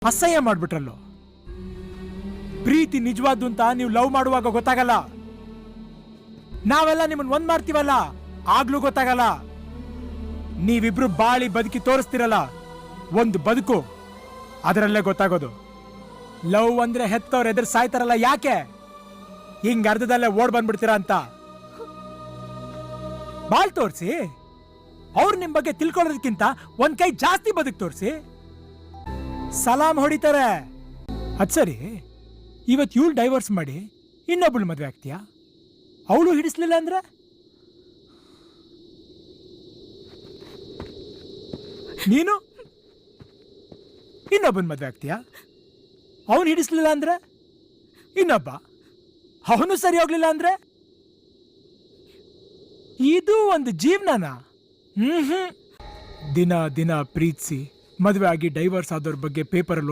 ಅಸಹ್ಯ ಮಾಡ್ಬಿಟ್ರಲ್ಲೋ. ಪ್ರೀತಿ ನಿಜವಾದ್ದು ಅಂತ ನೀವು ಲವ್ ಮಾಡುವಾಗ ಗೊತ್ತಾಗಲ್ಲ. ನಾವೆಲ್ಲ ನಿಮ್ಮನ್ನ ಒಂದ್ ಮಾಡ್ತೀವಲ್ಲ, ಆಗ್ಲೂ ಗೊತ್ತಾಗಲ್ಲ. ನೀವಿಬ್ರು ಬಾಳಿ ಬದುಕಿ ತೋರಿಸ್ತಿರಲ್ಲ, ಒಂದು ಬದುಕು, ಅದರಲ್ಲೇ ಗೊತ್ತಾಗೋದು. ಲವ್ ಅಂದ್ರೆ ಹೆತ್ತವ್ರ ಎದುರು ಸಾಯ್ತಾರಲ್ಲ, ಯಾಕೆ ಹಿಂಗ ಅರ್ಧದಲ್ಲೇ ಓಡ್ ಬಂದ್ಬಿಡ್ತೀರಾ ಅಂತ. ಬಾಳ್ ತೋರಿಸಿ, ಅವ್ರು ನಿಮ್ ಬಗ್ಗೆ ತಿಳ್ಕೊಳ್ಳೋದಕ್ಕಿಂತ ಒಂದ್ ಕೈ ಜಾಸ್ತಿ ಬದುಕು ತೋರಿಸಿ. ಸಲಾಮ್ ಹೊಡಿತಾರೆ. ಅದ್ ಸರಿ, ಇವತ್ತು ಇವಳು ಡೈವರ್ಸ್ ಮಾಡಿ ಇನ್ನೊಬ್ಳು ಮದ್ವೆ ಆಗ್ತೀಯಾ? ಅವಳು ಹಿಡಿಸ್ಲಿಲ್ಲ ಅಂದ್ರೆ? ನೀನು ಇನ್ನೊಬ್ಬನ ಮದ್ವೆ ಆಗ್ತೀಯಾ? ಅವನು ಹಿಡಿಸ್ಲಿಲ್ಲ ಅಂದ್ರೆ ಇನ್ನೊಬ್ಬ, ಅವನು ಸರಿ ಹೋಗ್ಲಿಲ್ಲ ಅಂದ್ರೆ? ಇದು ಒಂದು ಜೀವನನ? ದಿನ ದಿನ ಪ್ರೀತಿಸಿ ಮದುವೆ ಆಗಿ ಡೈವರ್ಸ್ ಆದವ್ರ ಬಗ್ಗೆ ಪೇಪರಲ್ಲಿ